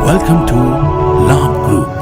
Welcome to Labh Group.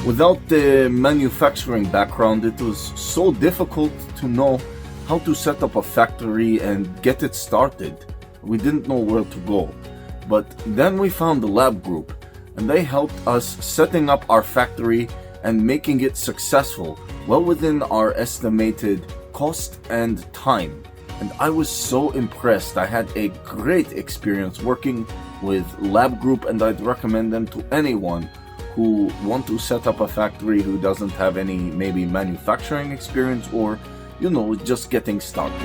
Without the manufacturing background, it was so difficult to know how to set up a factory and get it started. We didn't know where to go. But then we found the Labh Group, and they helped us setting up our factory and making it successful, well within our estimated cost and time. And I was so impressed. I had a great experience working with Labh Group, and I'd recommend them to anyone who want to set up a factory who doesn't have any maybe manufacturing experience or, just getting started.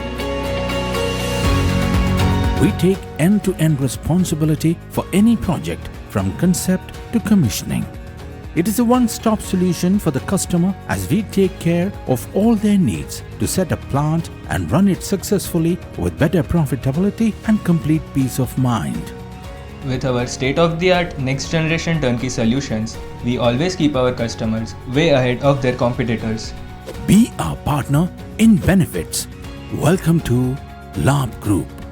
We take end-to-end responsibility for any project from concept to commissioning. It is a one-stop solution for the customer as we take care of all their needs to set a plant and run it successfully with better profitability and complete peace of mind. With our state-of-the-art next-generation turnkey solutions, we always keep our customers way ahead of their competitors. Be our partner in benefits. Welcome to Labh Group.